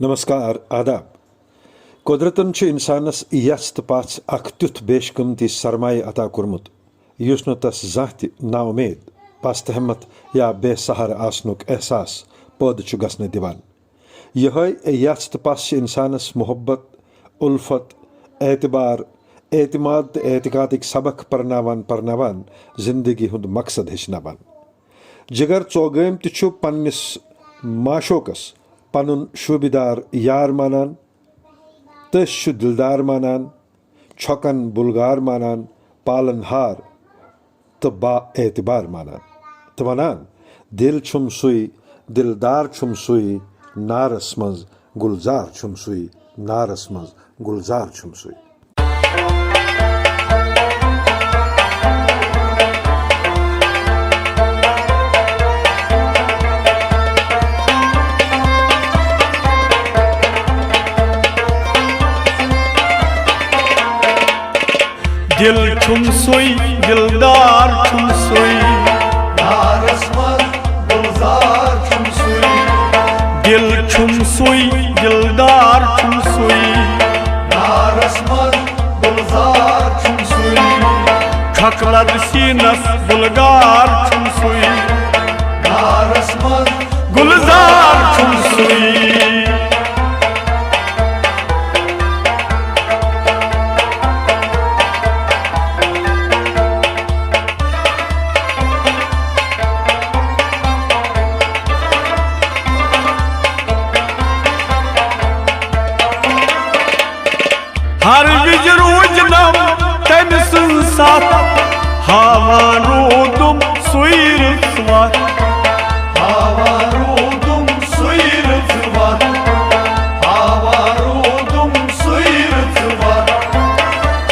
नमस्कार आदाब कुदरतन इंसानस यस तो पास अख तुथ बेशकमती सरमाय अता कोर्मुत युस न तस जह नाउमेद पस्त हिम्मत या बेसहार आसनुक एहसास पद गसन दिवान यह यस तो पास इंसानस मोहब्बत उल्फत एतबार एतमाद तो एतकादिक सबक परनावान जिंदगी हुंद मकसद हेचनावान जिगर चौगम तु पन्निस माशोकस पनुन शोबिदार यार मानान तस दिलदार मानान छकन बुलगार मानान पालनहार तो बा एतबार मानान तो वनान दिल छुम सुई दिलदार छुम सुई नारस मज गुलजार छुम सुई नारस मज गुलजार छुम सुई। दिल छुम सुई दिलदार छुम सुई नारस मज गुलजार छुम सुई। दिल छुम सुई दिलदार छुम सुई नारस मज गुलजार छुम सुई। छकलद सीनस बुलगार छुम सुई नारस मज गुलजार छुम सुई। हर विज रोज नम तम सुनसात हवा रोदुम सुईर स्वात हवा रोदुम सुईर स्वात। हवा रोदुम सुईर स्वात।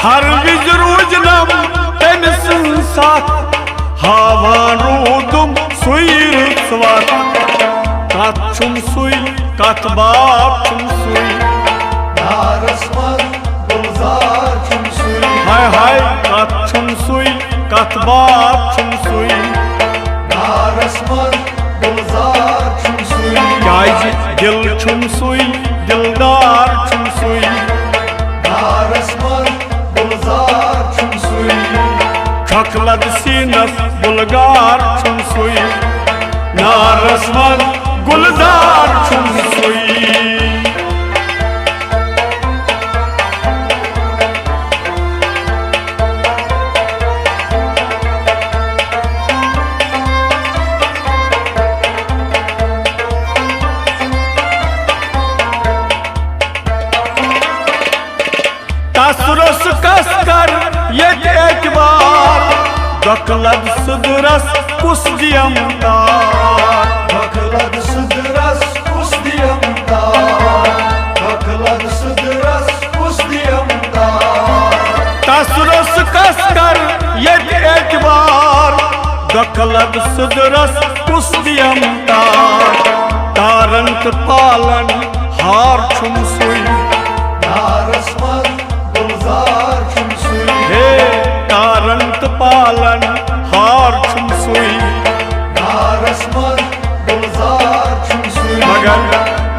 हर विज रोज नम तम सुनसात हवा रोदुम सुईर स्वात। कत छुम सुई कत बाप छुम सुई नारस मज गुलजार छुम सुई। हाय हाय कत छुम सुई कत बाप छुम सुई। नारस मज गुलजार छुम सुई। क्या दिल छुम सुई दिलदार छुम सुई नारस मज गुलजार छुम सुई। छकलद सीनस बुलगार छुम सुई नारस मज गुलजार छुम सुई। तसरस कसकर ये एतबार दखलद सुदरस कुस दियम तार। दखलद सुदरस कुस दियम तार। दखलद सुदरस कुस दियम तार। तसरस कसकर ये एतबार दखलद सुदरस कुस दियम तार। तारंत पालन हार छुम सुई नारस मज गुलजार छुम सुई। हे तारंत पालन हार छुम सुई नारस मज गुलजार छुम सुई। मगर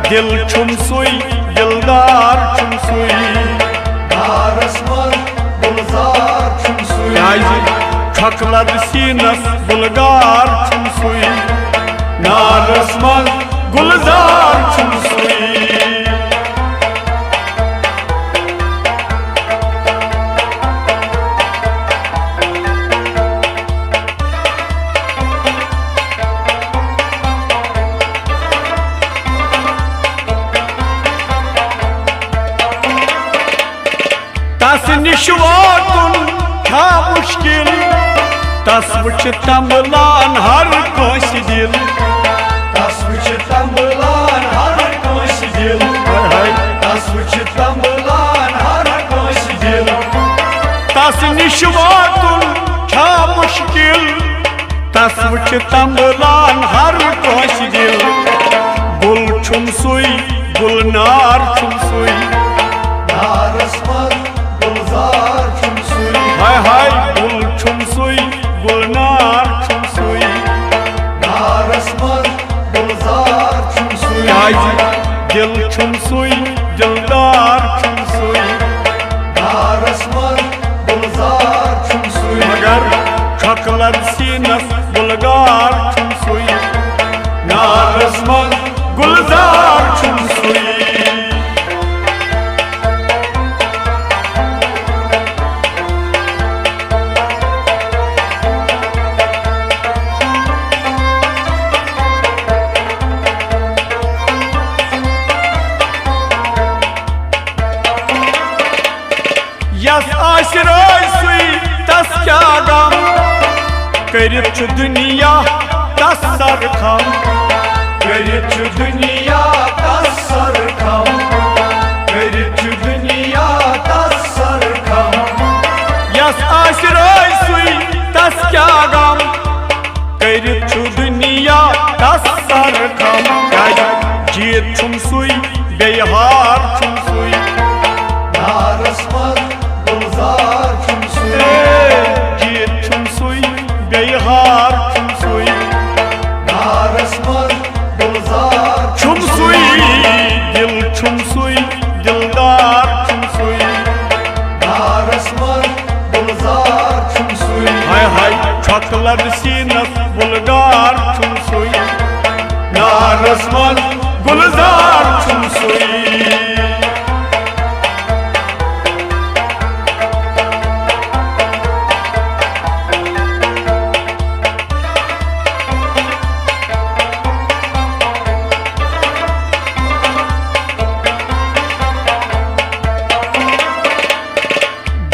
दिल छुम सुई दिलदार छुम सुई। नारस मज गुलजार छुम सुई। छकलद सीनस बुलगार छुम सुई नारस मज गुलजार छुम सुई। तस निश वातुन क्या मुश्किल तस वुच तंबलान हर कोश दिल। तस वुच तंबलान हर कोश दिल। तस वुच तंबलान हर कोश दिल। तस निश वातुन क्या मुश्किल तस वुच तंबलान हर कोश दिल। गुल छुम सुई गुलनार छुम सुई नारस मज गुलजार छुम सुई। हाय हाय गुल छुम सुई गुलनार छुम सुई। नारस मज गुलजार छुम सुई। दिल छुम सुई दिलदार छुम सुई नारस मज गुलजार छुम सुई मगर छकलर सीनस गुलगार छुम सुई नारस मज गुलजार छुम सुई यस आशराय सुई तस क्या गम करित छु दुनिया तस सरखम करित छु दुनिया तस सरखम करित छु दुनिया तस सरखम यस आशराय सुई तस क्या गम करित छु दुनिया तस सरखम जीत छुम सुई बेहार छुम सुई नारस मज गुलजार छुम सुई जीत छुम सुई बेहार छुम सुई नारस मज गुलजार छुम सुई दिल छुम सुई दिलदार छुम सुई नारस मज गुलजार छुम सुई हाय हाय छकलर सीनस गुलगार छुम सुई नारस मज गुलजार छुम सुई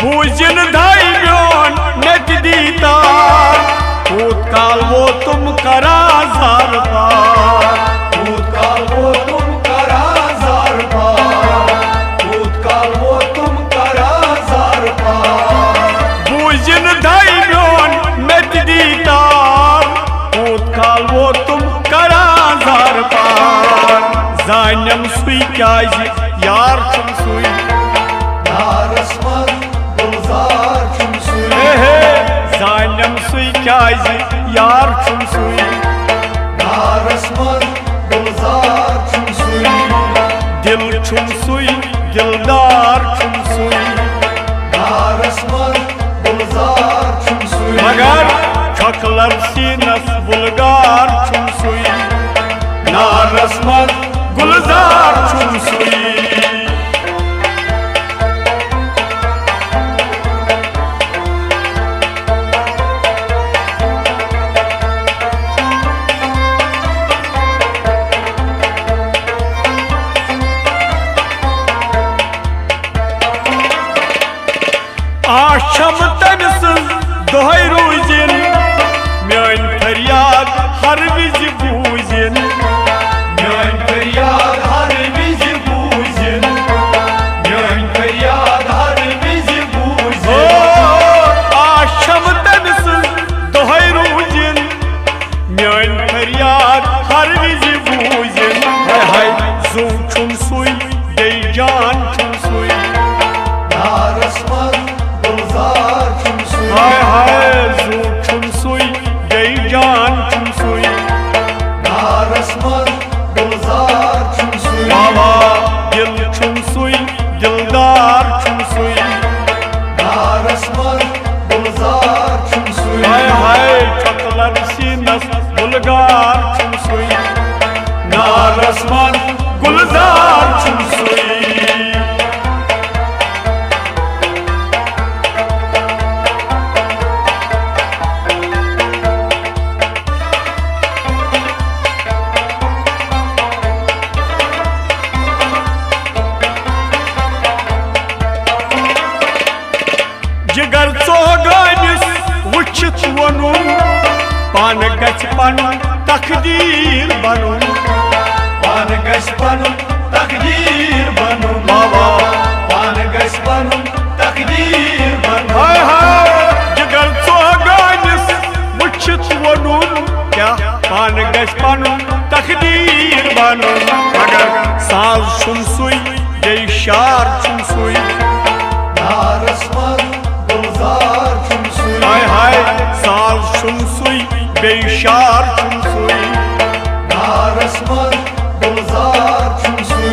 बूझन धाई ब्योन नच दीता भूतकाल वो तुम करा जार पार भूतकाल वो तुम करा जार पार भूतकाल वो तुम करा जार पार बूझन धाई ब्योन नच दीता भूतकाल वो तुम करा जार पार जानम सुई क्या यार छुम सुई नारस मज गुलजार छुम सुई जानम सुई क्या यार छुम सुई नारस मज गुलजार छुम सुई दिल छुम सुई दिलदार छुम सुई नारस मज गुलजार छुम सुई मगर छकलर सीनस बुलगार छुम सुई नारस मज गुलजार छुम सुई आशम तमस दोहै रूजिन म्यान फरियाद हर विज बूजिन म्यान फरियाद हर विज बूजिन म्यान फरियाद हर विज बूजिन आशम तमस दोहै रूजिन म्यान फरियाद हर विज बूजिन हाय हाय जू छुम सुई दे जान छुम सुई नारस मज गुलजार छुम सुई हाय हाय जू छुम सुई दे जान छुम सुई नारस मज गुलजार छुम सुई बाबा दिल छुम सुई दिलदार छुम सुई नारस मज गुलजार छुम सुई हाय हाय छकलर सीनस गुलगार छुम सुई नारस मज गुलजार छुम सुई जिगर चोगानिस वुचित वनुन पान गच पनुन तकदीर बनुन पान गश पनुन तकदीर बनुन बाबा पान गश पनुन तकदीर बनुन हाय हाय जिगर चोगानिस वुचित वनुन क्या पान गच पनुन तकदीर बनुन मगर साज छुम सुई दे शार छुम सुई नारस मज गुलजार छुम सुई हाय हाय साज छुम सुई बेशार छुम सुई नारस मज गुलजार छुम सुई